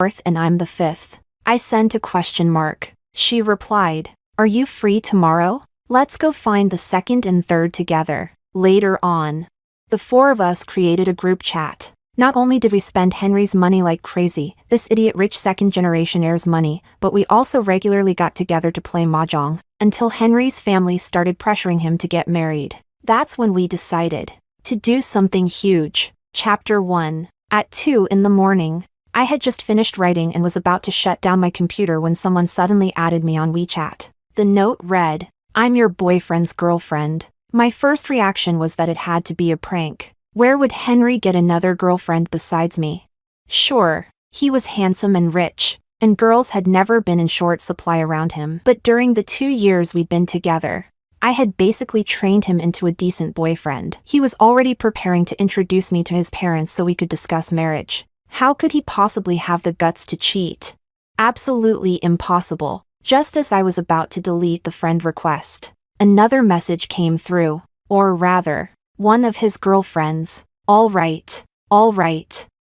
4th and I'm the 5th. I sent a question mark. She replied, "Are you free tomorrow? Let's go find the 2nd and 3rd together." Later on, the four of us created a group chat. Not only did we spend Henry's money like crazy, this idiot rich second-generation heir's money, but we also regularly got together to play mahjong, until Henry's family started pressuring him to get married. That's when we decided to do something huge. Chapter 1. At 2 in the morning, I had just finished writing and was about to shut down my computer when someone suddenly added me on WeChat. The note read, "I'm your boyfriend's girlfriend." My first reaction was that it had to be a prank. Where would Henry get another girlfriend besides me? Sure, he was handsome and rich, and girls had never been in short supply around him. But during the 2 years we'd been together, I had basically trained him into a decent boyfriend. He was already preparing to introduce me to his parents so we could discuss marriage. How could he possibly have the guts to cheat? Absolutely impossible. Just as I was about to delete the friend request, another message came through, or rather, one of his girlfriends. All right,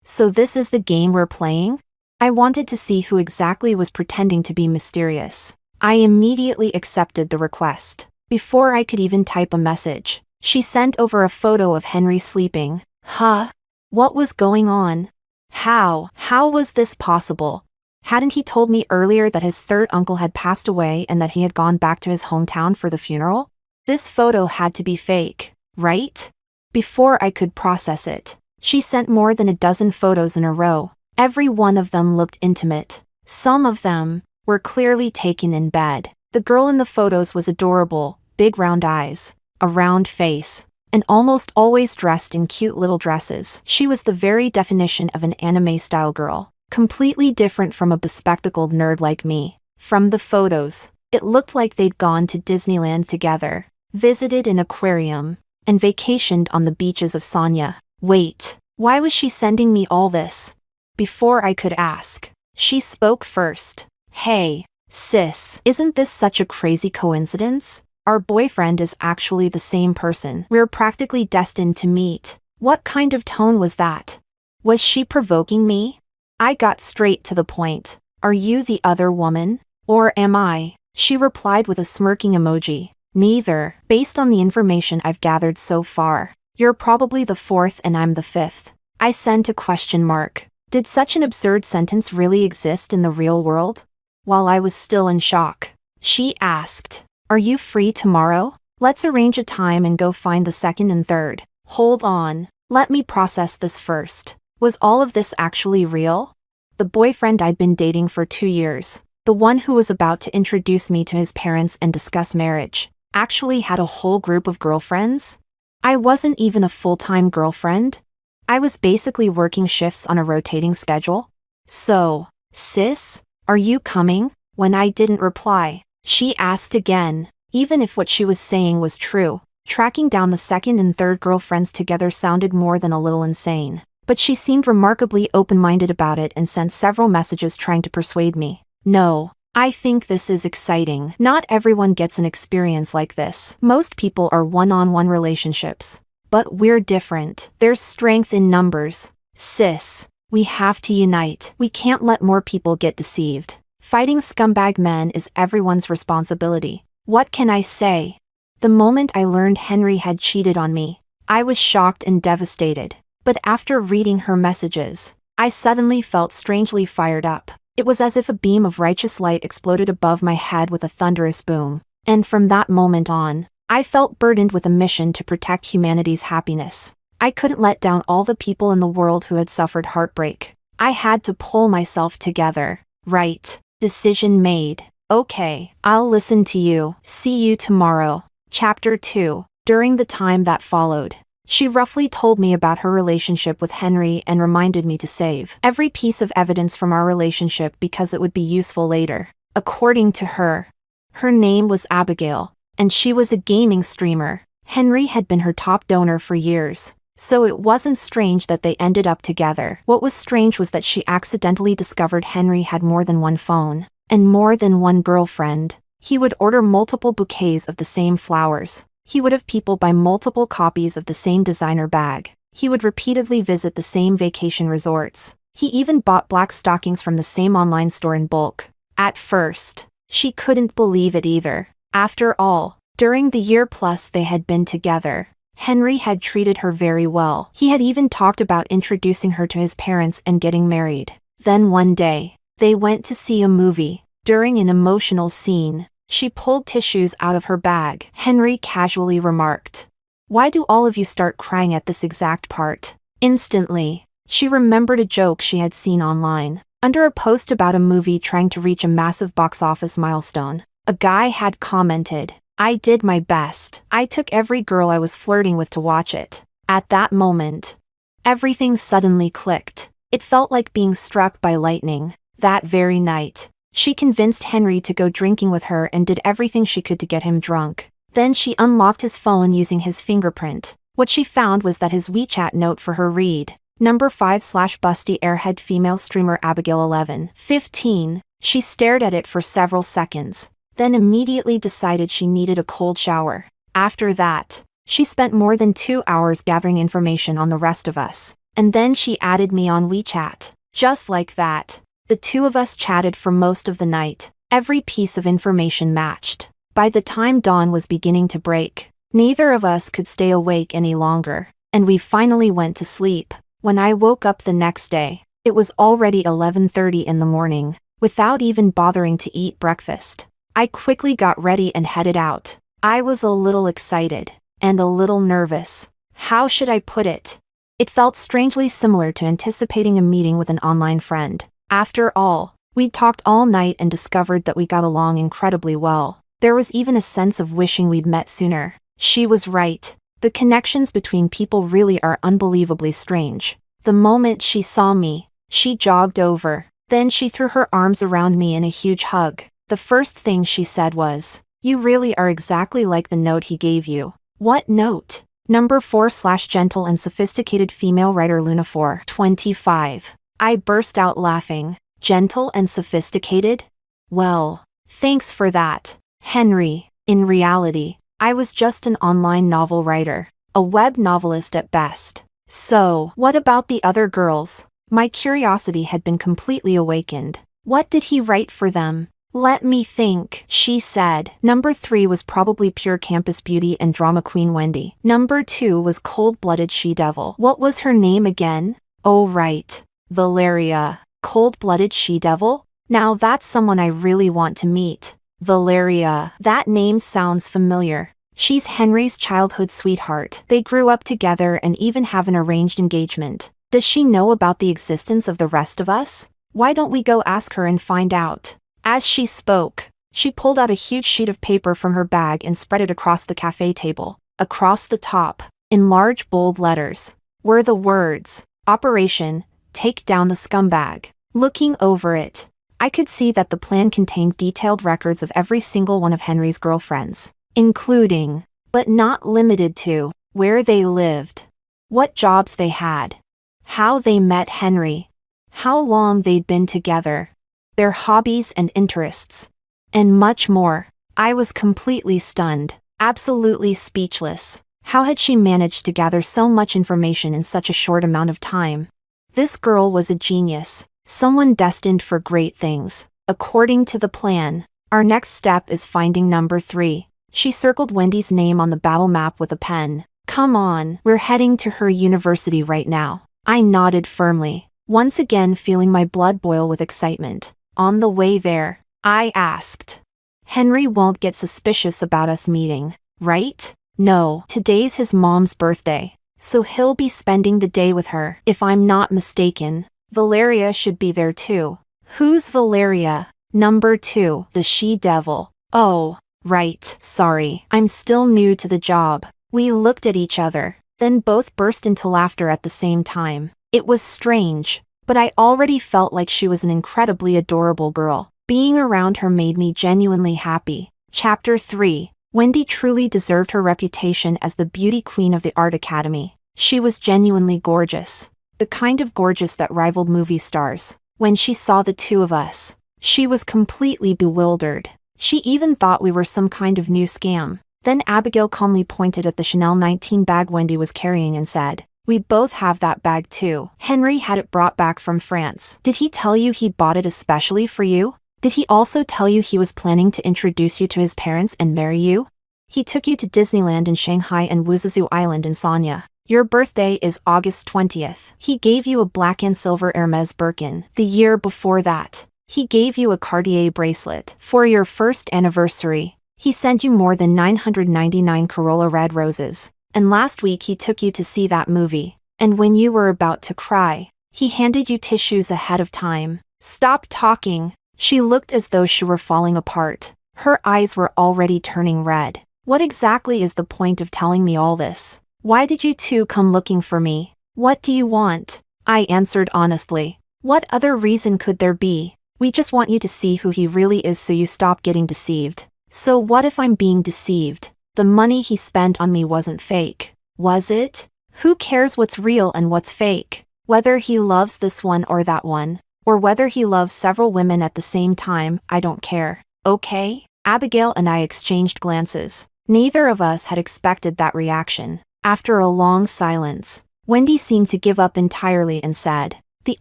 so this is the game we're playing? I wanted to see who exactly was pretending to be mysterious. I immediately accepted the request. Before I could even type a message, she sent over a photo of Henry sleeping. Huh? What was going on? How was this possible? Hadn't he told me earlier that his third uncle had passed away and that he had gone back to his hometown for the funeral? This photo had to be fake, right? Before I could process it, she sent more than a dozen photos in a row. Every one of them looked intimate. Some of them were clearly taken in bed. The girl in the photos was adorable, big round eyes, a round face, and almost always dressed in cute little dresses. She was the very definition of an anime-style girl, completely different from a bespectacled nerd like me. From the photos, it looked like they'd gone to Disneyland together, visited an aquarium, and vacationed on the beaches of Sonya. Wait, why was she sending me all this? Before I could ask, she spoke first. Hey, sis, isn't this such a crazy coincidence? Our boyfriend is actually the same person. We're practically destined to meet. What kind of tone was that? Was she provoking me? I got straight to the point. Are you the other woman? Or am I? She replied with a smirking emoji. Neither, based on the information I've gathered so far. You're probably the 4th and I'm the 5th. I sent a question mark. Did such an absurd sentence really exist in the real world? While I was still in shock, she asked, "Are you free tomorrow? Let's arrange a time and go find the 2nd and 3rd. Hold on, let me process this first. Was all of this actually real? The boyfriend I'd been dating for 2 years, the one who was about to introduce me to his parents and discuss marriage, actually had a whole group of girlfriends? I wasn't even a full-time girlfriend. I was basically working shifts on a rotating schedule. So, sis, are you coming?" When I didn't reply, she asked again. Even if what she was saying was true, tracking down the 2nd and 3rd girlfriends together sounded more than a little insane. But she seemed remarkably open-minded about it and sent several messages trying to persuade me. No, I think this is exciting. Not everyone gets an experience like this. Most people are one-on-one relationships. But we're different. There's strength in numbers. Sis, we have to unite. We can't let more people get deceived. Fighting scumbag men is everyone's responsibility. What can I say? The moment I learned Henry had cheated on me, I was shocked and devastated. But after reading her messages, I suddenly felt strangely fired up. It was as if a beam of righteous light exploded above my head with a thunderous boom. And from that moment on, I felt burdened with a mission to protect humanity's happiness. I couldn't let down all the people in the world who had suffered heartbreak. I had to pull myself together. Right. Decision made. Okay, I'll listen to you. See you tomorrow. Chapter 2. During the time that followed, she roughly told me about her relationship with Henry and reminded me to save every piece of evidence from our relationship because it would be useful later. According to her, her name was Abigail, and she was a gaming streamer. Henry had been her top donor for years, so it wasn't strange that they ended up together. What was strange was that she accidentally discovered Henry had more than one phone, and more than one girlfriend. He would order multiple bouquets of the same flowers. He would have people buy multiple copies of the same designer bag. He would repeatedly visit the same vacation resorts. He even bought black stockings from the same online store in bulk. At first, she couldn't believe it either. After all, during the year plus they had been together, Henry had treated her very well. He had even talked about introducing her to his parents and getting married. Then one day, they went to see a movie. During an emotional scene, she pulled tissues out of her bag. Henry casually remarked, "Why do all of you start crying at this exact part?" Instantly, she remembered a joke she had seen online. Under a post about a movie trying to reach a massive box office milestone, a guy had commented, "I did my best. I took every girl I was flirting with to watch it." At that moment, everything suddenly clicked. It felt like being struck by lightning. That very night, she convinced Henry to go drinking with her and did everything she could to get him drunk. Then she unlocked his phone using his fingerprint. What she found was that his WeChat note for her read, Number 5/busty airhead female streamer Abigail 11:15. She stared at it for several seconds, then immediately decided she needed a cold shower. After that, she spent more than 2 hours gathering information on the rest of us. And then she added me on WeChat. Just like that, the two of us chatted for most of the night. Every piece of information matched. By the time dawn was beginning to break, neither of us could stay awake any longer, and we finally went to sleep. When I woke up the next day, it was already 11:30 in the morning. Without even bothering to eat breakfast, I quickly got ready and headed out. I was a little excited, and a little nervous. How should I put it? It felt strangely similar to anticipating a meeting with an online friend. After all, we'd talked all night and discovered that we got along incredibly well. There was even a sense of wishing we'd met sooner. She was right. The connections between people really are unbelievably strange. The moment she saw me, she jogged over. Then she threw her arms around me in a huge hug. The first thing she said was, "You really are exactly like the note he gave you." What note? Number 4/gentle and sophisticated female writer Luna 4:25. I burst out laughing. Gentle and sophisticated? Well, thanks for that, Henry. In reality, I was just an online novel writer, a web novelist at best. So, what about the other girls? My curiosity had been completely awakened. What did he write for them? Let me think, she said. Number 3 was probably pure campus beauty and drama queen Wendy. Number 2 was cold-blooded she-devil. What was her name again? Oh right, Valeria. Cold-blooded she-devil? Now that's someone I really want to meet. Valeria. That name sounds familiar. She's Henry's childhood sweetheart. They grew up together and even have an arranged engagement. Does she know about the existence of the rest of us? Why don't we go ask her and find out? As she spoke, she pulled out a huge sheet of paper from her bag and spread it across the cafe table. Across the top, in large bold letters, were the words, "Operation, Take Down the Scumbag." Looking over it, I could see that the plan contained detailed records of every single one of Henry's girlfriends, including, but not limited to, where they lived, what jobs they had, how they met Henry, how long they'd been together, their hobbies and interests, and much more. I was completely stunned, absolutely speechless. How had she managed to gather so much information in such a short amount of time? This girl was a genius, someone destined for great things. According to the plan, our next step is finding number 3. She circled Wendy's name on the battle map with a pen. Come on, we're heading to her university right now. I nodded firmly, once again feeling my blood boil with excitement. On the way there, I asked, "Henry won't get suspicious about us meeting, right?" "No, today's his mom's birthday, so he'll be spending the day with her. If I'm not mistaken, Valeria should be there too." "Who's Valeria?" "Number 2, the she-devil." "Oh, right, sorry, I'm still new to the job." We looked at each other, then both burst into laughter at the same time. It was strange, but I already felt like she was an incredibly adorable girl. Being around her made me genuinely happy. Chapter 3. Wendy truly deserved her reputation as the beauty queen of the art academy. She was genuinely gorgeous, the kind of gorgeous that rivaled movie stars. When she saw the two of us, she was completely bewildered. She even thought we were some kind of new scam. Then Abigail calmly pointed at the Chanel 19 bag Wendy was carrying and said, We both have that bag too. Henry had it brought back from France. Did he tell you he bought it especially for you? Did he also tell you he was planning to introduce you to his parents and marry you? He took you to Disneyland in Shanghai and Wuzizu Island in Sanya. Your birthday is August 20th. He gave you a black and silver Hermes Birkin. The year before that, he gave you a Cartier bracelet. For your first anniversary, he sent you more than 999 Corolla red roses. And last week he took you to see that movie. And when you were about to cry, he handed you tissues ahead of time. Stop talking. She looked as though she were falling apart. Her eyes were already turning red. What exactly is the point of telling me all this? Why did you two come looking for me? What do you want? I answered honestly. What other reason could there be? We just want you to see who he really is so you stop getting deceived. So what if I'm being deceived? The money he spent on me wasn't fake. Was it? Who cares what's real and what's fake? Whether he loves this one or that one, or whether he loves several women at the same time, I don't care. Okay? Abigail and I exchanged glances. Neither of us had expected that reaction. After a long silence, Wendy seemed to give up entirely and said, "The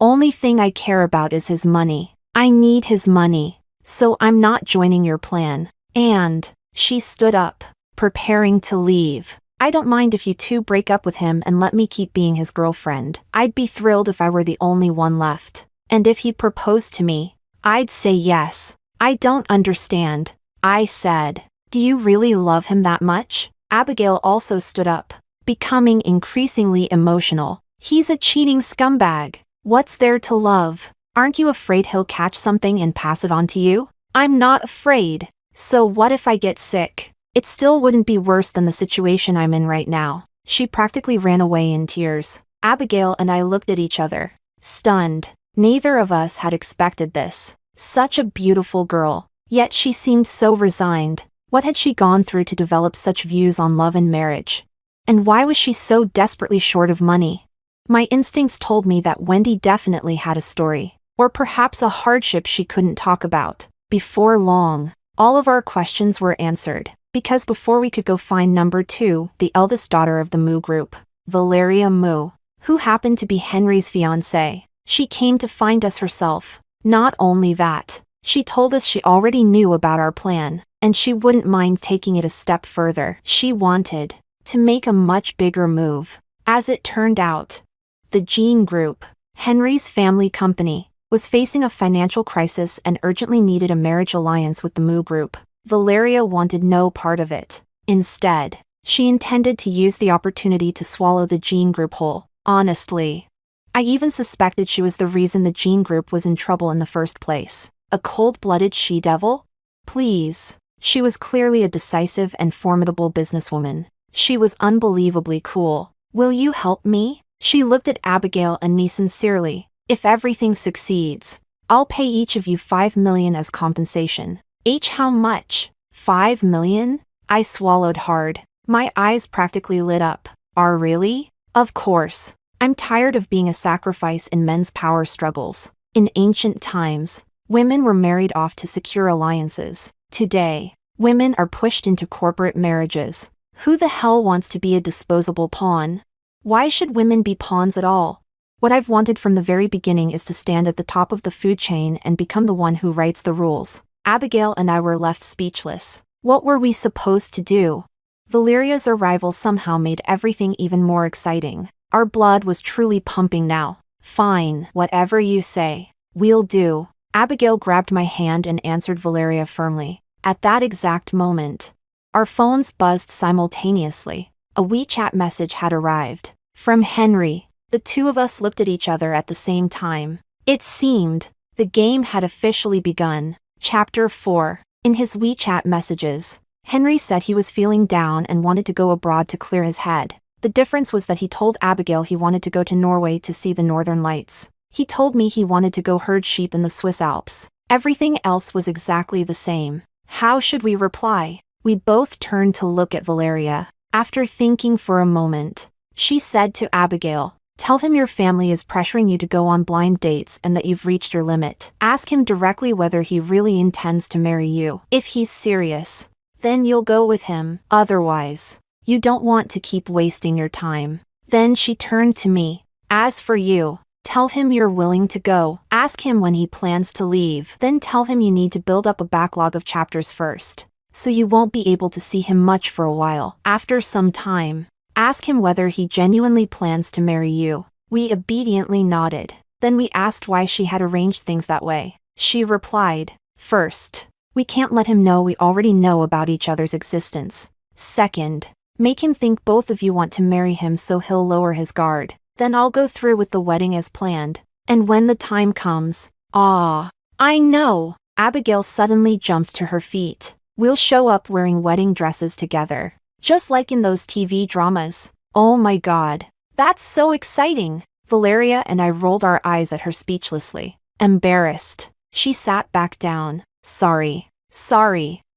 only thing I care about is his money. I need his money. So I'm not joining your plan." And she stood up, preparing to leave. "I don't mind if you two break up with him and let me keep being his girlfriend. I'd be thrilled if I were the only one left. And if he proposed to me, I'd say yes." "I don't understand," I said. "Do you really love him that much?" Abigail also stood up, becoming increasingly emotional. "He's a cheating scumbag. What's there to love? Aren't you afraid he'll catch something and pass it on to you?" "I'm not afraid. So what if I get sick? It still wouldn't be worse than the situation I'm in right now." She practically ran away in tears. Abigail and I looked at each other, stunned. Neither of us had expected this. Such a beautiful girl, yet she seemed so resigned. What had she gone through to develop such views on love and marriage? And why was she so desperately short of money? My instincts told me that Wendy definitely had a story, or perhaps a hardship she couldn't talk about. Before long, all of our questions were answered, because before we could go find number 2, the eldest daughter of the Moo group, Valeria Moo, who happened to be Henry's fiancée, she came to find us herself. Not only that, she told us she already knew about our plan, and she wouldn't mind taking it a step further. She wanted to make a much bigger move. As it turned out, the Jean Group, Henry's family company, was facing a financial crisis and urgently needed a marriage alliance with the Moo Group. Valeria wanted no part of it. Instead, she intended to use the opportunity to swallow the Jean Group whole. Honestly, I even suspected she was the reason the Jean Group was in trouble in the first place. A cold-blooded she-devil? Please. She was clearly a decisive and formidable businesswoman. She was unbelievably cool. "Will you help me?" She looked at Abigail and me sincerely. "If everything succeeds, I'll pay each of you $5 million as compensation." "Each how much? $5 million? I swallowed hard. My eyes practically lit up. Really? Of course. I'm tired of being a sacrifice in men's power struggles. In ancient times, women were married off to secure alliances. Today, women are pushed into corporate marriages. Who the hell wants to be a disposable pawn? Why should women be pawns at all? What I've wanted from the very beginning is to stand at the top of the food chain and become the one who writes the rules." Abigail and I were left speechless. What were we supposed to do? Valeria's arrival somehow made everything even more exciting. Our blood was truly pumping now. "Fine, whatever you say. We'll do." Abigail grabbed my hand and answered Valeria firmly. At that exact moment, our phones buzzed simultaneously. A WeChat message had arrived. From Henry. The two of us looked at each other at the same time. It seemed the game had officially begun. Chapter 4. In his WeChat messages, Henry said he was feeling down and wanted to go abroad to clear his head. The difference was that he told Abigail he wanted to go to Norway to see the northern lights. He told me he wanted to go herd sheep in the Swiss Alps. Everything else was exactly the same. How should we reply? We both turned to look at Valeria. After thinking for a moment, she said to Abigail, "Tell him your family is pressuring you to go on blind dates and that you've reached your limit. Ask him directly whether he really intends to marry you. If he's serious, then you'll go with him. Otherwise, you don't want to keep wasting your time." Then she turned to me. As for you, tell him you're willing to go. Ask him when he plans to leave. Then tell him you need to build up a backlog of chapters first, so you won't be able to see him much for a while. After some time, ask him whether he genuinely plans to marry you. We obediently nodded. Then we asked why she had arranged things that way. She replied, first, we can't let him know we already know about each other's existence. Second, make him think both of you want to marry him so he'll lower his guard. Then I'll go through with the wedding as planned. And when the time comes, I know. Abigail suddenly jumped to her feet. We'll show up wearing wedding dresses together, just like in those TV dramas. Oh my God, that's so exciting. Valeria and I rolled our eyes at her speechlessly. Embarrassed, she sat back down. Sorry,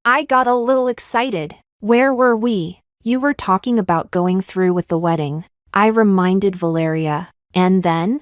I got a little excited. Where were we? You were talking about going through with the wedding, I reminded Valeria. And then,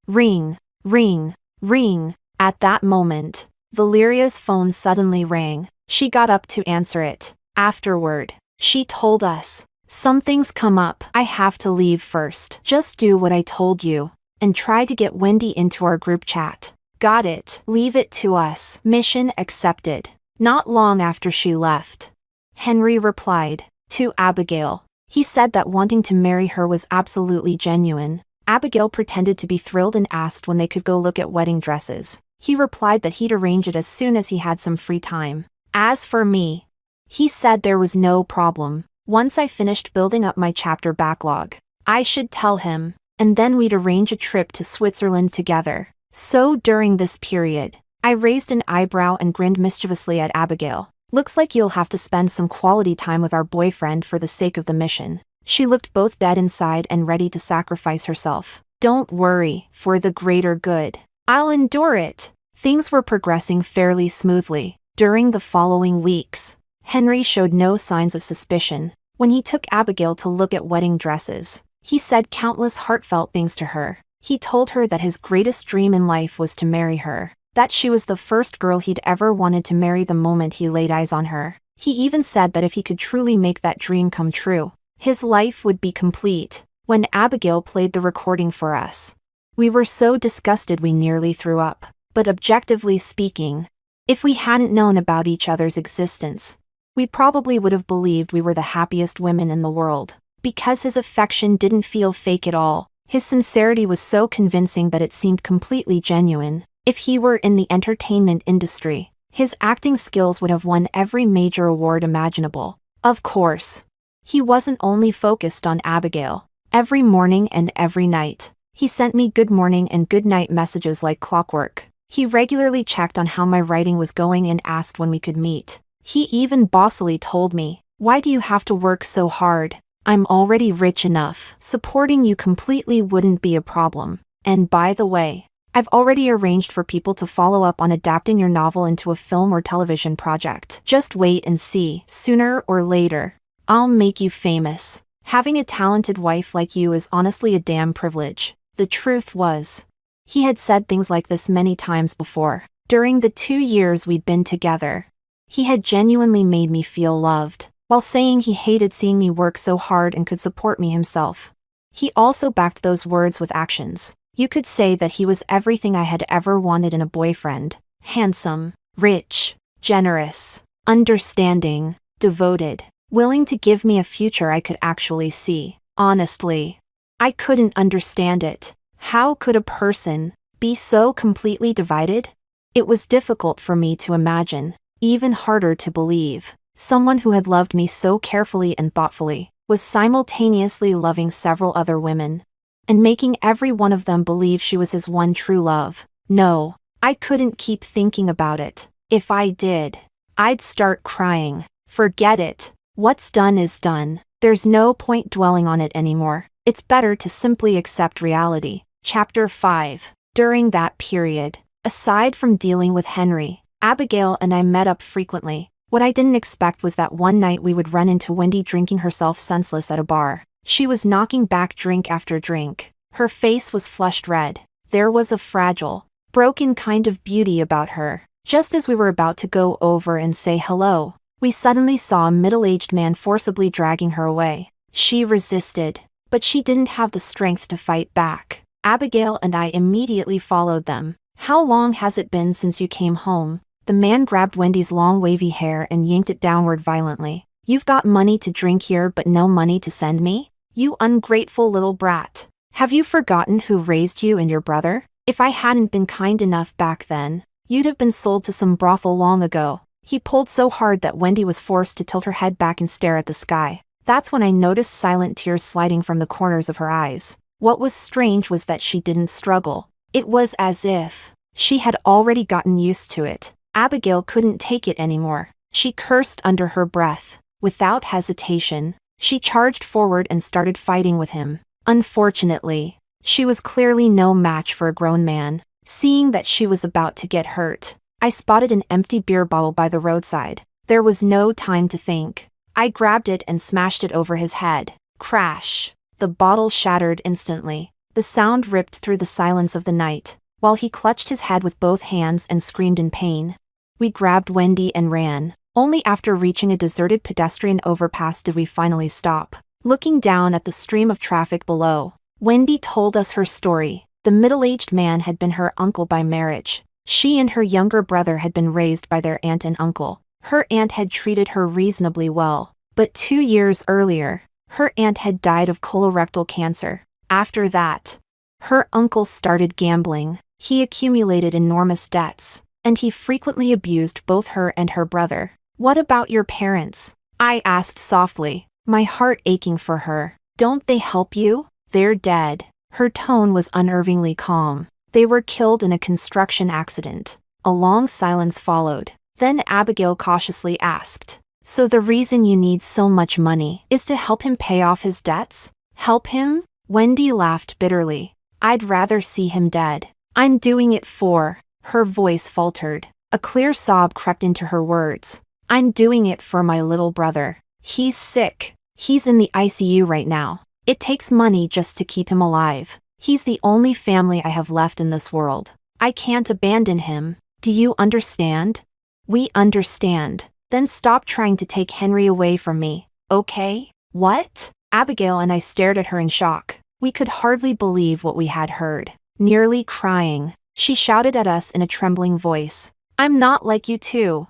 ring, ring, ring. At that moment, Valeria's phone suddenly rang. She got up to answer it. Afterward, she told us, something's come up. I have to leave first. Just do what I told you, and try to get Wendy into our group chat. Got it. Leave it to us. Mission accepted. Not long after she left, Henry replied to Abigail. He said that wanting to marry her was absolutely genuine. Abigail pretended to be thrilled and asked when they could go look at wedding dresses. He replied that he'd arrange it as soon as he had some free time. As for me, he said there was no problem. Once I finished building up my chapter backlog, I should tell him, and then we'd arrange a trip to Switzerland together. So during this period, I raised an eyebrow and grinned mischievously at Abigail. Looks like you'll have to spend some quality time with our boyfriend for the sake of the mission. She looked both dead inside and ready to sacrifice herself. Don't worry, for the greater good. I'll endure it. Things were progressing fairly smoothly. During the following weeks, Henry showed no signs of suspicion. When he took Abigail to look at wedding dresses, he said countless heartfelt things to her. He told her that his greatest dream in life was to marry her, that she was the first girl he'd ever wanted to marry the moment he laid eyes on her. He even said that if he could truly make that dream come true, his life would be complete. When Abigail played the recording for us, we were so disgusted we nearly threw up. But objectively speaking, if we hadn't known about each other's existence, we probably would have believed we were the happiest women in the world. Because his affection didn't feel fake at all, his sincerity was so convincing that it seemed completely genuine. If he were in the entertainment industry, his acting skills would have won every major award imaginable. Of course, he wasn't only focused on Abigail. Every morning and every night, he sent me good morning and good night messages like clockwork. He regularly checked on how my writing was going and asked when we could meet. He even bossily told me, "Why do you have to work so hard? I'm already rich enough. Supporting you completely wouldn't be a problem. And by the way, I've already arranged for people to follow up on adapting your novel into a film or television project. Just wait and see. Sooner or later, I'll make you famous." Having a talented wife like you is honestly a damn privilege. The truth was, he had said things like this many times before. During the 2 years we'd been together, he had genuinely made me feel loved, while saying he hated seeing me work so hard and could support me himself. He also backed those words with actions. You could say that he was everything I had ever wanted in a boyfriend. Handsome, rich, generous, understanding, devoted, willing to give me a future I could actually see. Honestly, I couldn't understand it. How could a person be so completely divided? It was difficult for me to imagine, even harder to believe. Someone who had loved me so carefully and thoughtfully was simultaneously loving several other women, and making every one of them believe she was his one true love. No, I couldn't keep thinking about it. If I did, I'd start crying. Forget it. What's done is done. There's no point dwelling on it anymore. It's better to simply accept reality. Chapter 5. During that period, aside from dealing with Henry, Abigail and I met up frequently. What I didn't expect was that one night we would run into Wendy drinking herself senseless at a bar. She was knocking back drink after drink. Her face was flushed red. There was a fragile, broken kind of beauty about her. Just as we were about to go over and say hello, we suddenly saw a middle-aged man forcibly dragging her away. She resisted, but she didn't have the strength to fight back. Abigail and I immediately followed them. How long has it been since you came home? The man grabbed Wendy's long wavy hair and yanked it downward violently. You've got money to drink here but no money to send me? You ungrateful little brat. Have you forgotten who raised you and your brother? If I hadn't been kind enough back then, you'd have been sold to some brothel long ago. He pulled so hard that Wendy was forced to tilt her head back and stare at the sky. That's when I noticed silent tears sliding from the corners of her eyes. What was strange was that she didn't struggle. It was as if she had already gotten used to it. Abigail couldn't take it anymore. She cursed under her breath. Without hesitation, she charged forward and started fighting with him. Unfortunately, she was clearly no match for a grown man. Seeing that she was about to get hurt, I spotted an empty beer bottle by the roadside. There was no time to think. I grabbed it and smashed it over his head. Crash! The bottle shattered instantly. The sound ripped through the silence of the night, while he clutched his head with both hands and screamed in pain. We grabbed Wendy and ran. Only after reaching a deserted pedestrian overpass did we finally stop. Looking down at the stream of traffic below, Wendy told us her story. The middle-aged man had been her uncle by marriage. She and her younger brother had been raised by their aunt and uncle. Her aunt had treated her reasonably well, but 2 years earlier, her aunt had died of colorectal cancer. After that, her uncle started gambling. He accumulated enormous debts, and he frequently abused both her and her brother. What about your parents? I asked softly, my heart aching for her. Don't they help you? They're dead. Her tone was unnervingly calm. They were killed in a construction accident. A long silence followed. Then Abigail cautiously asked, so the reason you need so much money is to help him pay off his debts? Help him? Wendy laughed bitterly. I'd rather see him dead. I'm doing it for... Her voice faltered. A clear sob crept into her words. I'm doing it for my little brother. He's sick. He's in the ICU right now. It takes money just to keep him alive. He's the only family I have left in this world. I can't abandon him. Do you understand? We understand. Then stop trying to take Henry away from me, okay? What? Abigail and I stared at her in shock. We could hardly believe what we had heard. Nearly crying, she shouted at us in a trembling voice. I'm not like you two.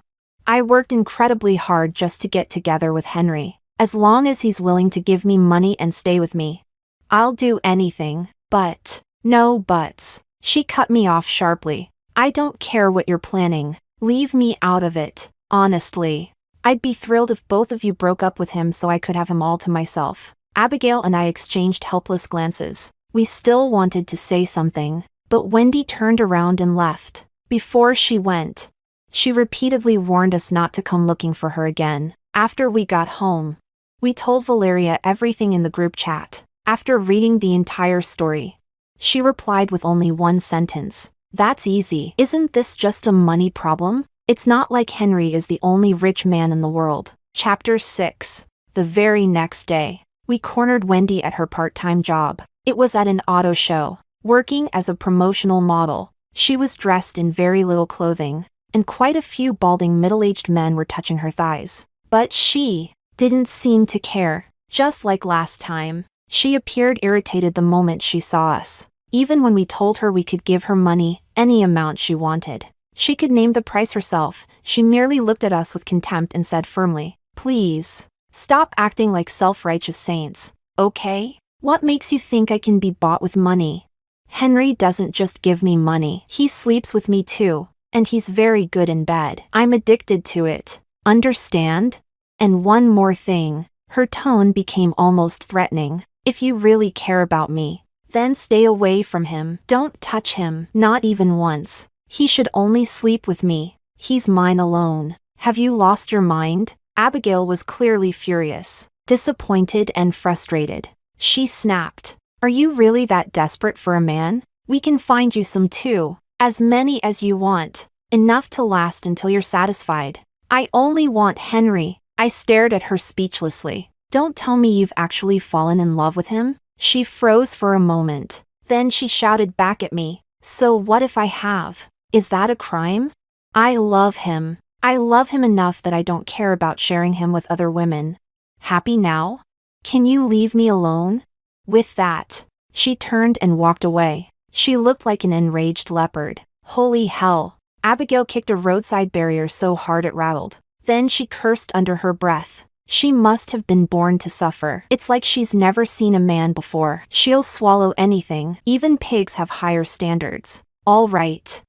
I worked incredibly hard just to get together with Henry. As long as he's willing to give me money and stay with me, I'll do anything. But, no buts. She cut me off sharply. I don't care what you're planning. Leave me out of it. Honestly, I'd be thrilled if both of you broke up with him so I could have him all to myself. Abigail and I exchanged helpless glances. We still wanted to say something, but Wendy turned around and left. Before she went, she repeatedly warned us not to come looking for her again. After we got home, we told Valeria everything in the group chat. After reading the entire story, she replied with only one sentence. That's easy. Isn't this just a money problem? It's not like Henry is the only rich man in the world. Chapter 6. The very next day, we cornered Wendy at her part-time job. It was at an auto show. Working as a promotional model, she was dressed in very little clothing, and quite a few balding middle-aged men were touching her thighs. But she didn't seem to care. Just like last time, she appeared irritated the moment she saw us. Even when we told her we could give her money, any amount she wanted, she could name the price herself, she merely looked at us with contempt and said firmly, please, stop acting like self-righteous saints, okay? What makes you think I can be bought with money? Henry doesn't just give me money, he sleeps with me too, and he's very good in bed. I'm addicted to it. Understand? And one more thing. Her tone became almost threatening. If you really care about me, then stay away from him. Don't touch him, not even once. He should only sleep with me. He's mine alone. Have you lost your mind? Abigail was clearly furious, disappointed and frustrated. She snapped. Are you really that desperate for a man? We can find you some too. As many as you want. Enough to last until you're satisfied. I only want Henry. I stared at her speechlessly. Don't tell me you've actually fallen in love with him? She froze for a moment. Then she shouted back at me. So what if I have? Is that a crime? I love him. I love him enough that I don't care about sharing him with other women. Happy now? Can you leave me alone? With that, she turned and walked away. She looked like an enraged leopard. Holy hell. Abigail kicked a roadside barrier so hard it rattled. Then she cursed under her breath. She must have been born to suffer. It's like she's never seen a man before. She'll swallow anything. Even pigs have higher standards. All right,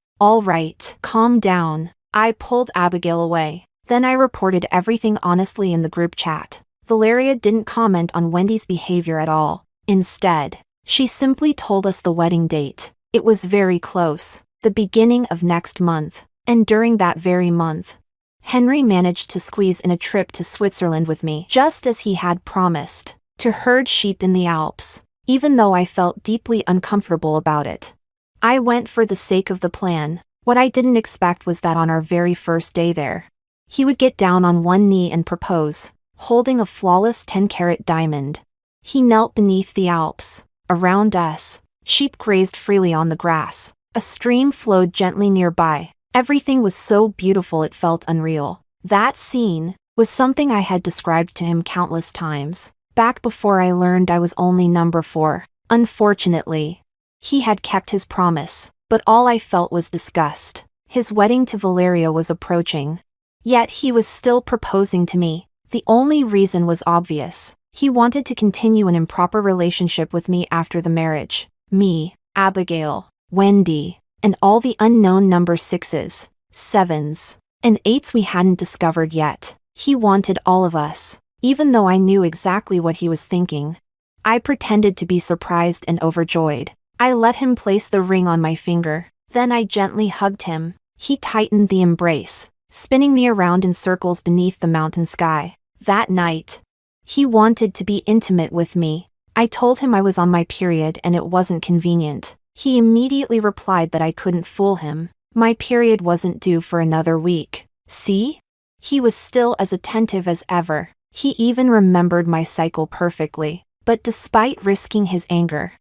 calm down. I pulled Abigail away. Then I reported everything honestly in the group chat. Valeria didn't comment on Wendy's behavior at all. Instead, she simply told us the wedding date. It was very close, the beginning of next month. And during that very month, Henry managed to squeeze in a trip to Switzerland with me, just as he had promised, to herd sheep in the Alps, even though I felt deeply uncomfortable about it. I went for the sake of the plan. What I didn't expect was that on our very first day there, he would get down on one knee and propose, holding a flawless 10-carat diamond. He knelt beneath the Alps. Around us, sheep grazed freely on the grass. A stream flowed gently nearby. Everything was so beautiful it felt unreal. That scene was something I had described to him countless times, back before I learned I was only number 4. Unfortunately, he had kept his promise, but all I felt was disgust. His wedding to Valeria was approaching. Yet he was still proposing to me. The only reason was obvious. He wanted to continue an improper relationship with me after the marriage. Me, Abigail, Wendy, and all the unknown number 6s, 7s, and 8s we hadn't discovered yet. He wanted all of us, even though I knew exactly what he was thinking. I pretended to be surprised and overjoyed. I let him place the ring on my finger. Then I gently hugged him. He tightened the embrace, spinning me around in circles beneath the mountain sky. That night, he wanted to be intimate with me. I told him I was on my period and it wasn't convenient. He immediately replied that I couldn't fool him. My period wasn't due for another week. See? He was still as attentive as ever. He even remembered my cycle perfectly. But despite risking his anger,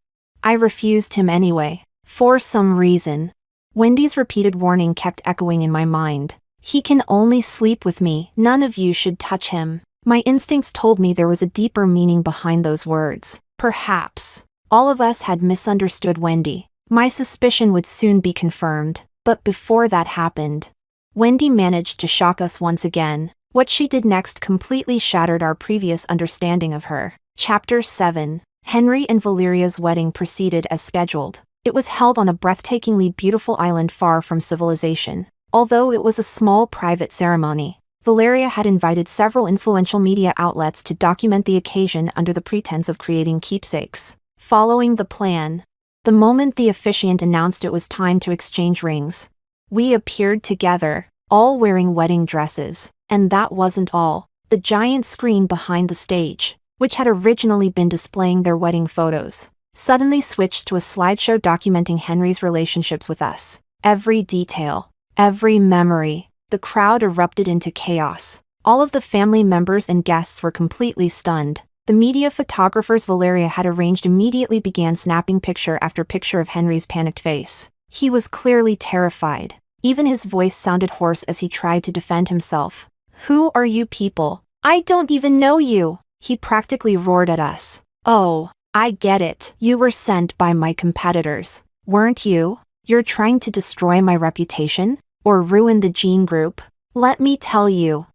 I refused him anyway. For some reason, Wendy's repeated warning kept echoing in my mind. He can only sleep with me. None of you should touch him. My instincts told me there was a deeper meaning behind those words. Perhaps all of us had misunderstood Wendy. My suspicion would soon be confirmed. But before that happened, Wendy managed to shock us once again. What she did next completely shattered our previous understanding of her. Chapter 7. Henry and Valeria's wedding proceeded as scheduled. It was held on a breathtakingly beautiful island far from civilization. Although it was a small private ceremony, Valeria had invited several influential media outlets to document the occasion under the pretense of creating keepsakes. Following the plan, the moment the officiant announced it was time to exchange rings, we appeared together, all wearing wedding dresses. And that wasn't all. The giant screen behind the stage, which had originally been displaying their wedding photos, suddenly switched to a slideshow documenting Henry's relationships with us. Every detail, every memory. The crowd erupted into chaos. All of the family members and guests were completely stunned. The media photographers Valeria had arranged immediately began snapping picture after picture of Henry's panicked face. He was clearly terrified. Even his voice sounded hoarse as he tried to defend himself. "Who are you people? I don't even know you!" He practically roared at us. "Oh, I get it. You were sent by my competitors, weren't you? You're trying to destroy my reputation? Or ruin the Gene Group? Let me tell you,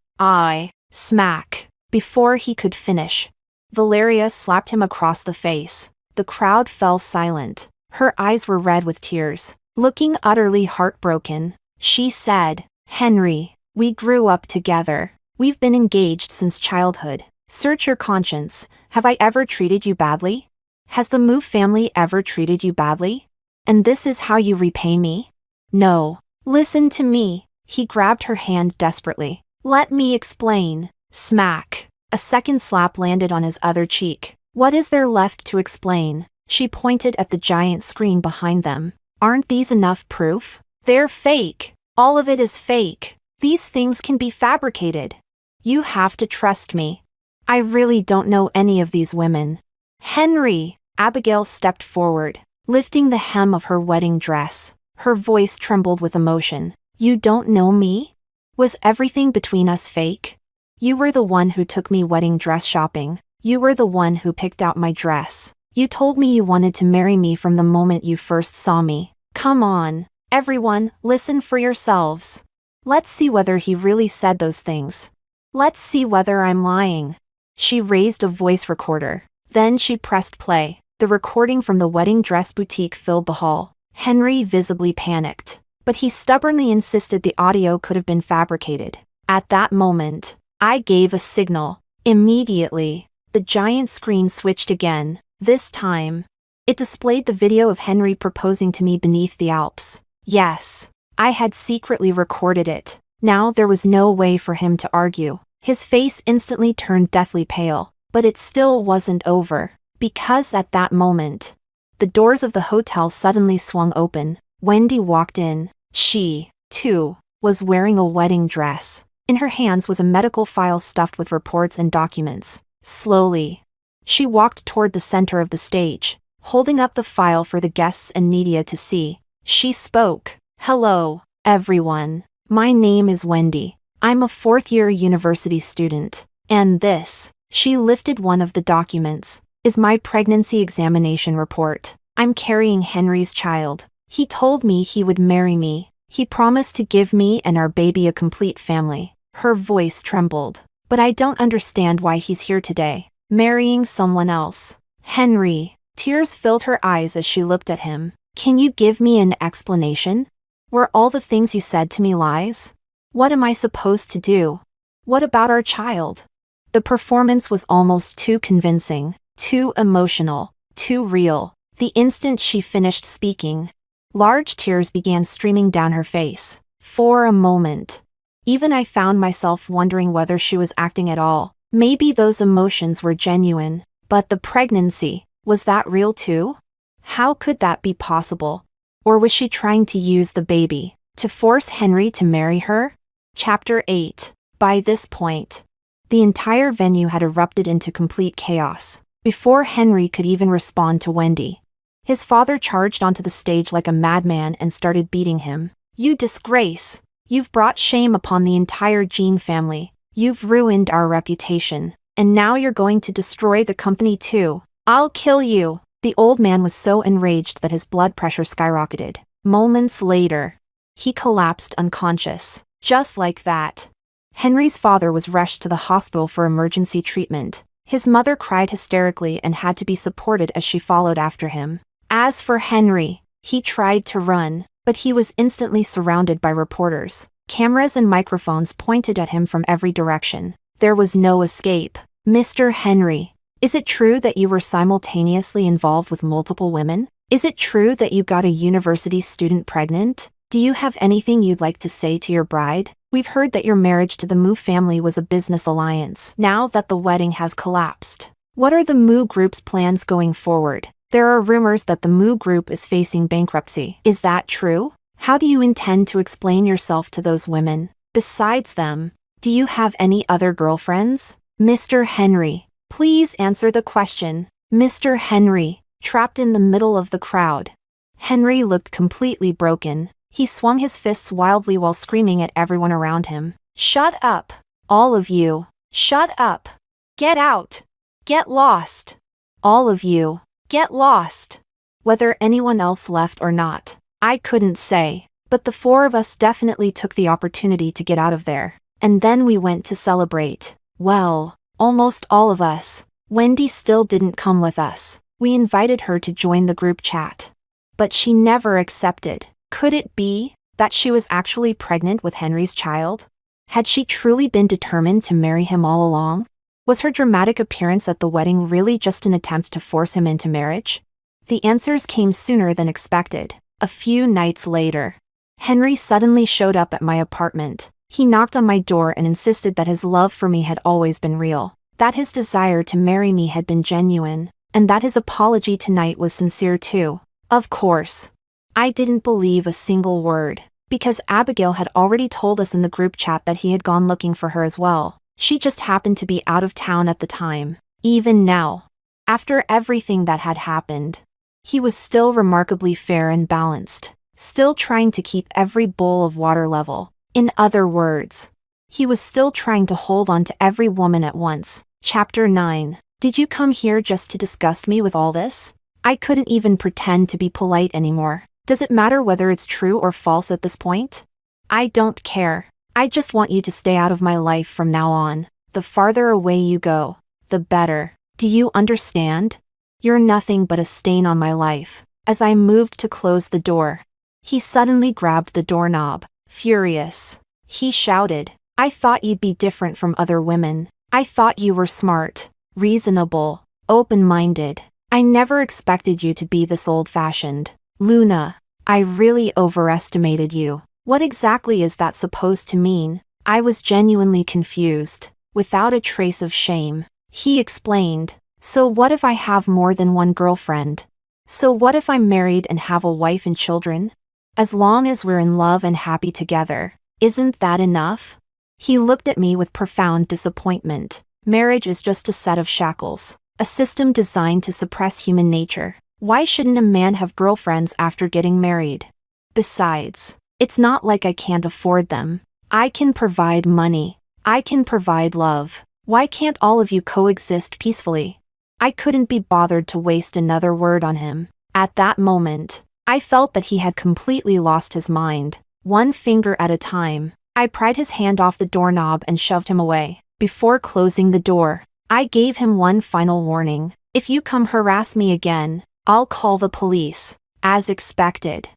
smack." Before he could finish, Valeria slapped him across the face. The crowd fell silent. Her eyes were red with tears. Looking utterly heartbroken, she said, "Henry, we grew up together. We've been engaged since childhood. Search your conscience. Have I ever treated you badly? Has the Move family ever treated you badly? And this is how you repay me? No. Listen to me." He grabbed her hand desperately. "Let me explain." Smack. A second slap landed on his other cheek. "What is there left to explain?" She pointed at the giant screen behind them. "Aren't these enough proof? They're fake. All of it is fake. These things can be fabricated. You have to trust me. I really don't know any of these women." "Henry!" Abigail stepped forward, lifting the hem of her wedding dress. Her voice trembled with emotion. "You don't know me? Was everything between us fake? You were the one who took me wedding dress shopping. You were the one who picked out my dress. You told me you wanted to marry me from the moment you first saw me. Come on, everyone, listen for yourselves. Let's see whether he really said those things. Let's see whether I'm lying. She raised a voice recorder. Then she pressed play. The recording from the wedding dress boutique filled the hall. Henry visibly panicked, but he stubbornly insisted the audio could have been fabricated. At that moment, I gave a signal. Immediately, the giant screen switched again. This time, it displayed the video of Henry proposing to me beneath the Alps. Yes, I had secretly recorded it. Now there was no way for him to argue. His face instantly turned deathly pale, but it still wasn't over, because at that moment, the doors of the hotel suddenly swung open. Wendy walked in. She, too, was wearing a wedding dress. In her hands was a medical file stuffed with reports and documents. Slowly, she walked toward the center of the stage, holding up the file for the guests and media to see. She spoke. Hello, everyone. My name is Wendy. I'm a fourth-year university student. And this, she lifted one of the documents, is my pregnancy examination report. I'm carrying Henry's child. He told me he would marry me. He promised to give me and our baby a complete family. Her voice trembled. But I don't understand why he's here today, marrying someone else. Henry. Tears filled her eyes as she looked at him. Can you give me an explanation? Were all the things you said to me lies? What am I supposed to do? What about our child? The performance was almost too convincing, too emotional, too real. The instant she finished speaking, large tears began streaming down her face. For a moment, even I found myself wondering whether she was acting at all. Maybe those emotions were genuine, but the pregnancy, was that real too? How could that be possible? Or was she trying to use the baby to force Henry to marry her? Chapter 8. By this point, the entire venue had erupted into complete chaos. Before Henry could even respond to Wendy, his father charged onto the stage like a madman and started beating him. You disgrace! You've brought shame upon the entire Jean family. You've ruined our reputation. And now you're going to destroy the company too. I'll kill you! The old man was so enraged that his blood pressure skyrocketed. Moments later, he collapsed unconscious. Just like that. Henry's father was rushed to the hospital for emergency treatment. His mother cried hysterically and had to be supported as she followed after him. As for Henry, he tried to run, but he was instantly surrounded by reporters. Cameras and microphones pointed at him from every direction. There was no escape. Mr. Henry, is it true that you were simultaneously involved with multiple women? Is it true that you got a university student pregnant? Do you have anything you'd like to say to your bride? We've heard that your marriage to the Mu family was a business alliance. Now that the wedding has collapsed, what are the Mu Group's plans going forward? There are rumors that the Mu Group is facing bankruptcy. Is that true? How do you intend to explain yourself to those women? Besides them, do you have any other girlfriends? Mr. Henry, please answer the question. Mr. Henry, trapped in the middle of the crowd. Henry looked completely broken. He swung his fists wildly while screaming at everyone around him. Shut up! All of you! Shut up! Get out! Get lost! All of you! Get lost! Whether anyone else left or not, I couldn't say, but the four of us definitely took the opportunity to get out of there. And then we went to celebrate. Well, almost all of us. Wendy still didn't come with us. We invited her to join the group chat. But she never accepted. Could it be that she was actually pregnant with Henry's child? Had she truly been determined to marry him all along? Was her dramatic appearance at the wedding really just an attempt to force him into marriage? The answers came sooner than expected. A few nights later, Henry suddenly showed up at my apartment. He knocked on my door and insisted that his love for me had always been real, that his desire to marry me had been genuine, and that his apology tonight was sincere too. Of course, I didn't believe a single word, because Abigail had already told us in the group chat that he had gone looking for her as well. She just happened to be out of town at the time. Even now, after everything that had happened, he was still remarkably fair and balanced, still trying to keep every bowl of water level. In other words, he was still trying to hold on to every woman at once. Chapter 9. Did you come here just to disgust me with all this? I couldn't even pretend to be polite anymore. Does it matter whether it's true or false at this point? I don't care. I just want you to stay out of my life from now on. The farther away you go, the better. Do you understand? You're nothing but a stain on my life. As I moved to close the door, he suddenly grabbed the doorknob, furious. He shouted, I thought you'd be different from other women. I thought you were smart, reasonable, open-minded. I never expected you to be this old-fashioned. Luna, I really overestimated you. What exactly is that supposed to mean? I was genuinely confused, without a trace of shame. He explained, so what if I have more than one girlfriend? So what if I'm married and have a wife and children? As long as we're in love and happy together, isn't that enough? He looked at me with profound disappointment. Marriage is just a set of shackles, a system designed to suppress human nature. Why shouldn't a man have girlfriends after getting married? Besides, it's not like I can't afford them. I can provide money. I can provide love. Why can't all of you coexist peacefully? I couldn't be bothered to waste another word on him. At that moment, I felt that he had completely lost his mind. One finger at a time, I pried his hand off the doorknob and shoved him away. Before closing the door, I gave him one final warning. If you come harass me again, I'll call the police. As expected,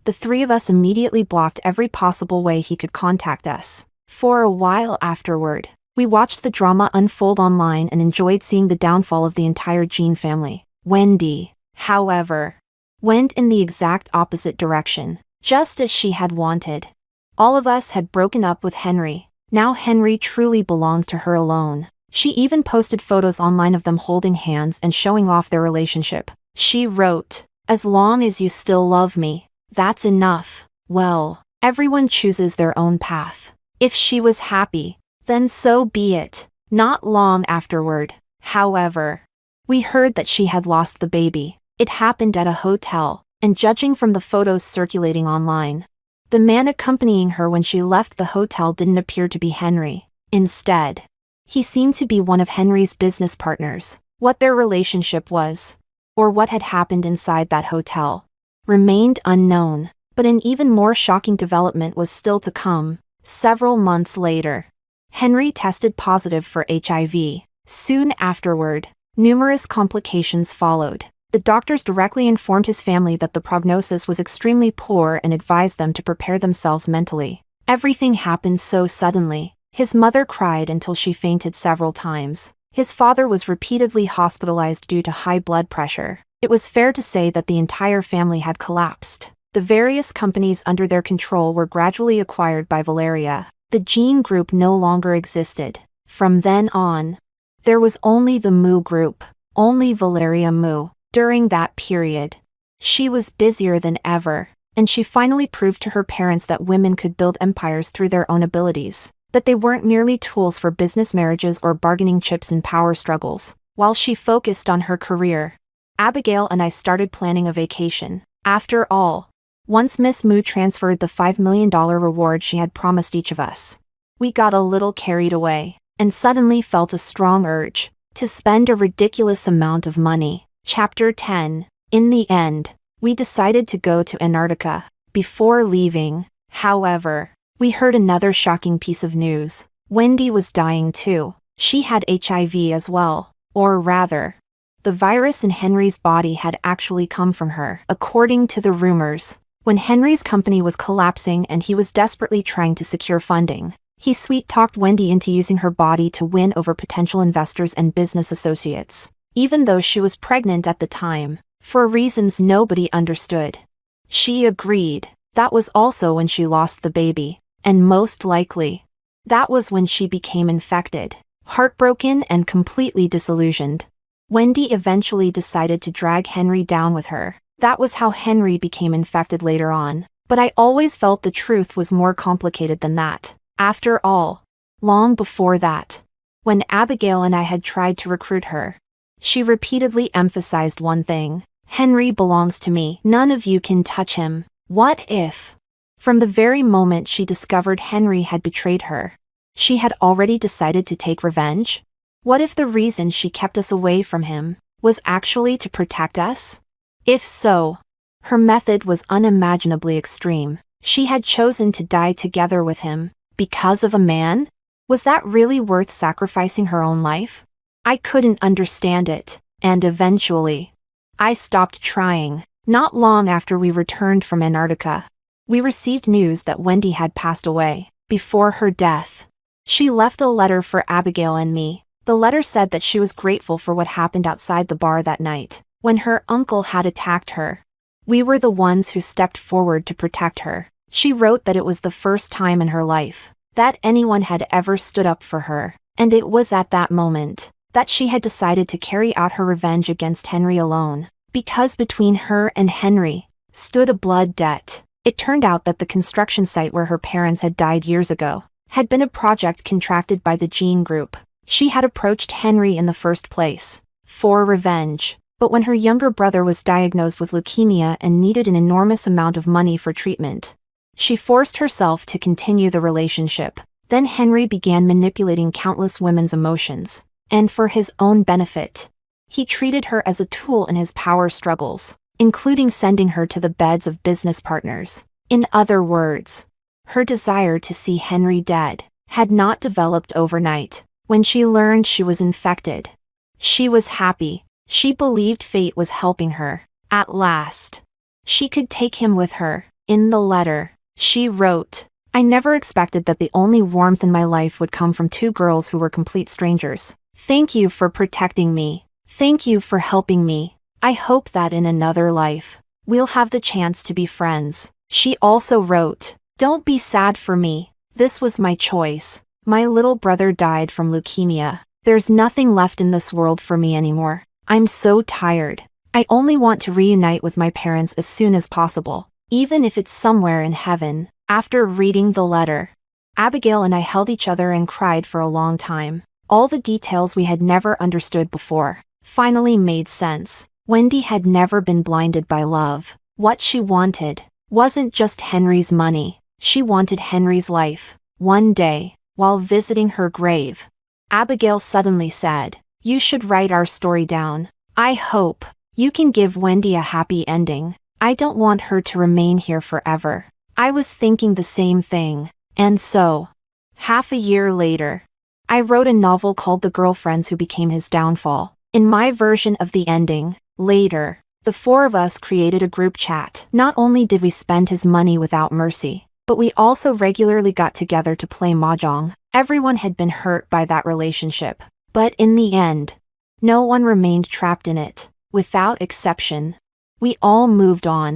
the three of us immediately blocked every possible way he could contact us. For a while afterward, we watched the drama unfold online and enjoyed seeing the downfall of the entire Jean family. Wendy, however, went in the exact opposite direction, just as she had wanted. All of us had broken up with Henry. Now Henry truly belonged to her alone. She even posted photos online of them holding hands and showing off their relationship. She wrote, as long as you still love me, that's enough. Well, everyone chooses their own path. If she was happy, then so be it. Not long afterward, however, we heard that she had lost the baby. It happened at a hotel, and judging from the photos circulating online, the man accompanying her when she left the hotel didn't appear to be Henry. Instead, he seemed to be one of Henry's business partners. What their relationship was, or what had happened inside that hotel, remained unknown. But an even more shocking development was still to come. Several months later, Henry tested positive for HIV. Soon afterward, numerous complications followed. The doctors directly informed his family that the prognosis was extremely poor and advised them to prepare themselves mentally. Everything happened so suddenly. His mother cried until she fainted several times. His father was repeatedly hospitalized due to high blood pressure. It was fair to say that the entire family had collapsed. The various companies under their control were gradually acquired by Valeria. The Jean Group no longer existed. From then on, there was only the Mu Group, only Valeria Mu. During that period, she was busier than ever, and she finally proved to her parents that women could build empires through their own abilities, that they weren't merely tools for business marriages or bargaining chips in power struggles. While she focused on her career, Abigail and I started planning a vacation. After all, once Miss Mu transferred the $5 million reward she had promised each of us, we got a little carried away, and suddenly felt a strong urge to spend a ridiculous amount of money. Chapter 10. In the end, we decided to go to Antarctica. Before leaving, however, we heard another shocking piece of news. Wendy was dying too. She had HIV as well. Or rather, the virus in Henry's body had actually come from her. According to the rumors, when Henry's company was collapsing and he was desperately trying to secure funding, he sweet-talked Wendy into using her body to win over potential investors and business associates. Even though she was pregnant at the time, for reasons nobody understood, she agreed. That was also when she lost the baby, and most likely, that was when she became infected. Heartbroken and completely disillusioned, Wendy eventually decided to drag Henry down with her. That was how Henry became infected later on. But I always felt the truth was more complicated than that. After all, long before that, when Abigail and I had tried to recruit her, she repeatedly emphasized one thing: Henry belongs to me. None of you can touch him. What if, from the very moment she discovered Henry had betrayed her, she had already decided to take revenge? What if the reason she kept us away from him was actually to protect us? If so, her method was unimaginably extreme. She had chosen to die together with him because of a man? Was that really worth sacrificing her own life? I couldn't understand it, and eventually, I stopped trying. Not long after we returned from Antarctica, we received news that Wendy had passed away. Before her death, she left a letter for Abigail and me. The letter said that she was grateful for what happened outside the bar that night, when her uncle had attacked her. We were the ones who stepped forward to protect her. She wrote that it was the first time in her life that anyone had ever stood up for her, and it was at that moment that she had decided to carry out her revenge against Henry alone. Because between her and Henry stood a blood debt. It turned out that the construction site where her parents had died years ago had been a project contracted by the Jean Group. She had approached Henry in the first place for revenge, but when her younger brother was diagnosed with leukemia and needed an enormous amount of money for treatment, she forced herself to continue the relationship. Then Henry began manipulating countless women's emotions, and for his own benefit, he treated her as a tool in his power struggles, including sending her to the beds of business partners. In other words, her desire to see Henry dead had not developed overnight. When she learned she was infected, she was happy. She believed fate was helping her. At last, she could take him with her. In the letter, she wrote, "I never expected that the only warmth in my life would come from two girls who were complete strangers. Thank you for protecting me. Thank you for helping me. I hope that in another life, we'll have the chance to be friends." She also wrote, "Don't be sad for me. This was my choice. My little brother died from leukemia. There's nothing left in this world for me anymore. I'm so tired. I only want to reunite with my parents as soon as possible, even if it's somewhere in heaven." After reading the letter, Abigail and I held each other and cried for a long time. All the details we had never understood before finally made sense. Wendy had never been blinded by love. What she wanted wasn't just Henry's money. She wanted Henry's life. One day, while visiting her grave, Abigail suddenly said, "You should write our story down. I hope you can give Wendy a happy ending. I don't want her to remain here forever." I was thinking the same thing. And so, half a year later, I wrote a novel called The Girlfriends Who Became His Downfall. In my version of the ending, later, the four of us created a group chat. Not only did we spend his money without mercy, but we also regularly got together to play mahjong. Everyone had been hurt by that relationship, but in the end, no one remained trapped in it. Without exception, we all moved on.